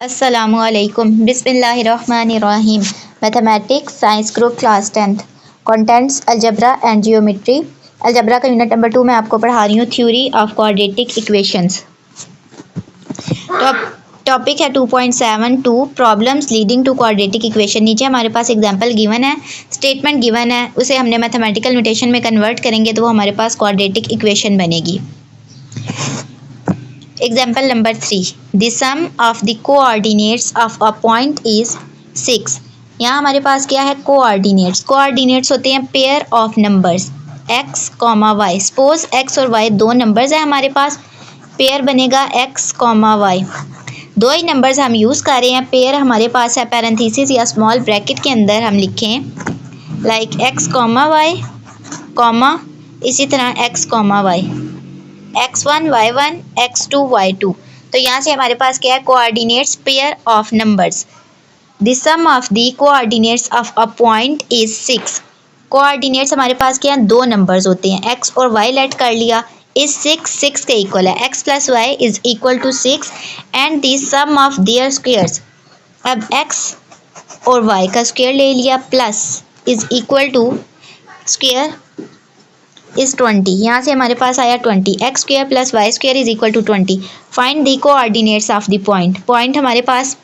अस्सलामुअलैकुम बिस्मिल्लाहिर्रहमानिर्रहीम। Mathematics science group class 10th contents algebra and geometry. Algebra का unit number 2 मैं आपको पढ़ा रही हूँ theory of quadratic equations. Topic है 2.72 problems leading to quadratic equation. नीचे हमारे पास एग्जांपल गिवन है, स्टेटमेंट गिवन है, उसे हमने मैथमेटिकल नोटेशन में कन्वर्ट करेंगे तो वो हमारे पास क्वाड्रेटिक इक्वेशन बनेगी। Example number 3. The sum of the coordinates of a point is 6. यहाँ हमारे पास क्या है? कोऑर्डिनेट्स होते हैं pair of numbers x, y। Suppose x और y दो नंबर्स हैं हमारे पास, पेयर बनेगा x, y। दो ही नंबर्स हम यूज़ कर रहे हैं, पेयर हमारे पास है पैरेंथेसिस या स्मॉल ब्रैकेट के अंदर हम लिखें लाइक x, y, इसी तरह x, y, x1 y1 x2 y2। तो यहाँ से हमारे पास क्या है? Coordinates pair of numbers. The sum of the coordinates of a point is 6। Coordinates हमारे पास क्या है? दो नंबर्स होते हैं, x और y लेट कर लिया, इज 6 के इक्वल है। x plus y is equal to 6 and the sum of their squares. अब x और y का स्क्वायर ले लिया plus is equal to square is 20। यहाँ से हमारे पास आया 20। X square plus y square is equal to 20। Find the coordinates of the point हमारे पास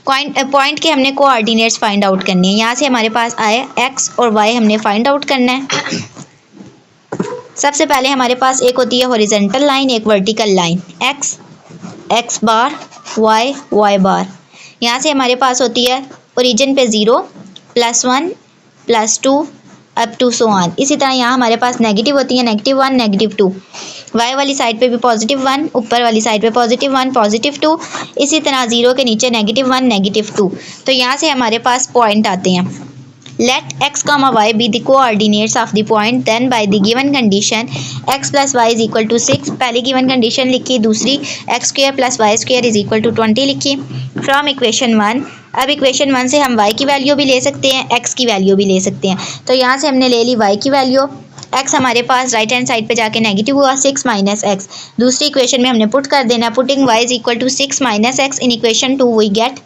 पॉइंट के हमने कोऑर्डिनेट्स फाइंड आउट करने हैं। यहाँ से हमारे पास आए एक्स और वाई हमने फाइंड आउट करना है। सबसे पहले हमारे पास एक होती है हॉरिजॉन्टल लाइन, एक वर्टिकल लाइन, एक्स बार वाई बार। यहाँ से हमारे पास होती है ओरिजिन पे 0 +1 +2 अप टू सो ऑन। इसी तरह यहाँ हमारे पास नेगेटिव होती है -1 -2। वाई वाली साइड पे भी +1, ऊपर वाली साइड पे +1 +2। इसी तरह 0 के नीचे -1 -2। तो यहाँ से हमारे पास पॉइंट आते हैं। Let x, y be the coordinates of the point then by the given condition x plus y is equal to 6। पहली गिवन कंडीशन लिखी, दूसरी x square plus y square is equal to 20 लिखी from equation 1। अब equation 1 से हम y की value भी ले सकते हैं, x की वैल्यू भी ले सकते हैं। तो यहाँ से हमने ले ली y की वैल्यू, x हमारे पास राइट हैंड साइड पे जाके नेगेटिव हुआ 6 माइनस एक्स। दूसरी इक्वेशन में हमने पुट कर देना, putting y is equal to 6 minus x in equation 2 we get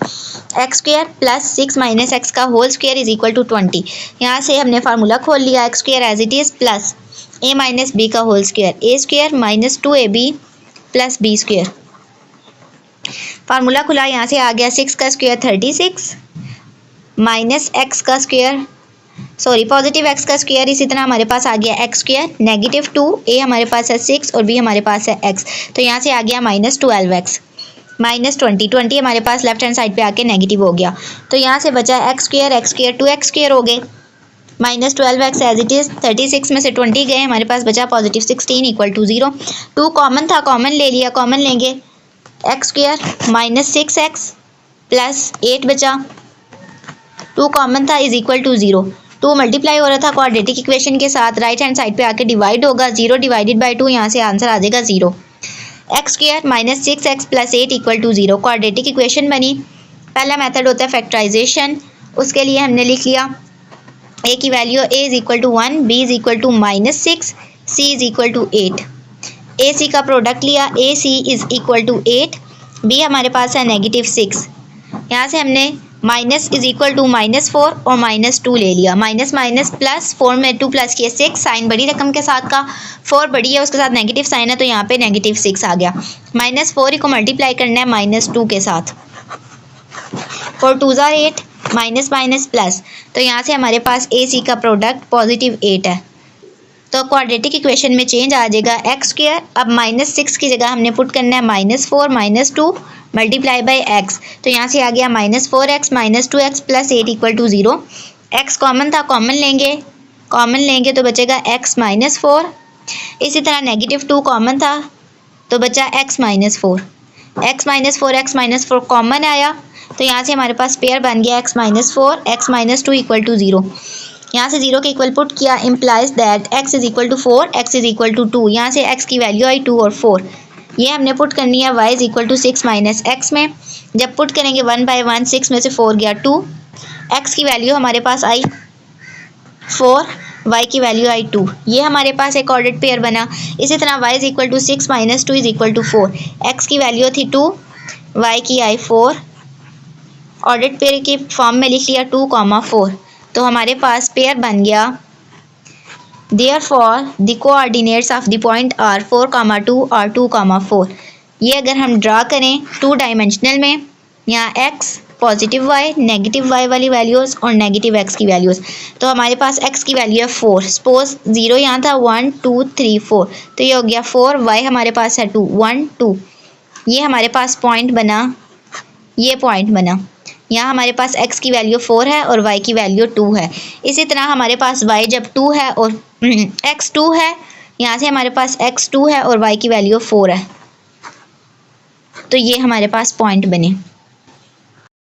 x square plus 6 minus x का whole square is equal to 20। यहाँ से हमने फार्मूला खोल लिया, x square as it is plus a minus b का whole square, a square minus 2ab plus b square. Formula खुला, यहाँ से आ गया 6 का स्क्वायर 36 माइनस एक्स का स्क्वायर पॉजिटिव एक्स का स्क्वायर। इसी तरह हमारे पास आ गया एक्स स्क्वायर -2, a हमारे पास है 6 और b हमारे पास है x। तो यहाँ से आ गया -12x -20 हमारे पास लेफ्ट हैंड साइड पे आके नेगेटिव हो गया। तो यहाँ से बचा एक्स स्क्वायर 2x स्क्वायर हो गए -12x एज इट इज़। 36 में से 20 गए, हमारे पास बचा +16 इक्वल टू 0। 2 कॉमन था, कॉमन ले लिया, कॉमन लेंगे एक्स स्क्वायर -6x प्लस 8 बचा, 2 कॉमन था इज इक्वल टू 0। 2 मल्टीप्लाई हो रहा था क्वाड्रेटिक इक्वेशन के साथ, राइट हैंड साइड पे आके डिवाइड होगा, 0 डिवाइडेड बाई 2, यहाँ से आंसर आ जाएगा 0। X square -6x plus 8 equal to 0 quadratic equation बनी। पहला मेथड होता है फैक्टराइजेशन, उसके लिए हमने लिख लिया a की value a is equal to 1, b is equal to -6, c is equal to 8। A c का प्रोडक्ट लिया, a c is equal to 8, b हमारे पास है -6। यहाँ से हमने माइनस इज इक्वल टू -4 और -2 ले लिया, माइनस माइनस प्लस 4 में 2 प्लस किए 6, साइन बड़ी रकम के साथ का, 4 बड़ी है उसके साथ नेगेटिव साइन है तो यहाँ पे -6 आ गया। -4 को मल्टीप्लाई करना है -2 के साथ, 4 2 ज़ार 8 माइनस माइनस प्लस। तो यहाँ से हमारे पास ए सी का प्रोडक्ट +8 है। तो क्वाड्रेटिक इक्वेशन में चेंज आ जाएगा एक्स स्क्वायर, अब -6 की जगह हमने पुट करना है -4 -2 मल्टीप्लाई बाई एक्स। तो यहाँ से आ गया -4x -2x plus 8 equal to 0। X common था, कॉमन लेंगे तो बचेगा x -4। इसी तरह -2 कॉमन था तो बचा x -4 कॉमन आया, तो यहाँ से हमारे पास पेयर बन गया x -2 इक्वल टू 0। यहाँ से 0 के इक्वल पुट किया, implies that x is equal to 4, x is equal to 2। यहाँ से x की वैल्यू आई 2 और 4, ये हमने पुट करनी है y is equal to 6 minus x में। जब पुट करेंगे 1 बाई 1, 6 में से 4 गया 2, x की वैल्यू हमारे पास आई 4, y की वैल्यू आई 2, ये हमारे पास एक ऑर्डर्ड पेयर बना। इसी तरह y is equal to 6 minus 2 is equal to 4, x की वैल्यू थी 2, y की आई 4, ऑर्डर्ड पेयर की फॉर्म में लिख लिया 2,4। तो हमारे पास पेयर बन गया Therefore the coordinates of the point are 4,2 और 2,4। ये अगर हम ड्रा करें टू डायमेंशनल में, यहाँ x positive y negative y वाली वैल्यूज़ और नेगेटिव x की वैल्यूज़, तो हमारे पास x की वैल्यू है 4। सपोज 0 यहाँ था, 1 2 3 4, तो ये हो गया 4, y हमारे पास है 2, 1 2, ये हमारे पास पॉइंट बना, ये पॉइंट बना। यहाँ हमारे पास x की वैल्यू 4 है और y की वैल्यू 2 है। इसी तरह हमारे पास y जब 2 है और x 2 है, यहाँ से हमारे पास x 2 है और y की वैल्यू 4 है, तो ये हमारे पास पॉइंट बने।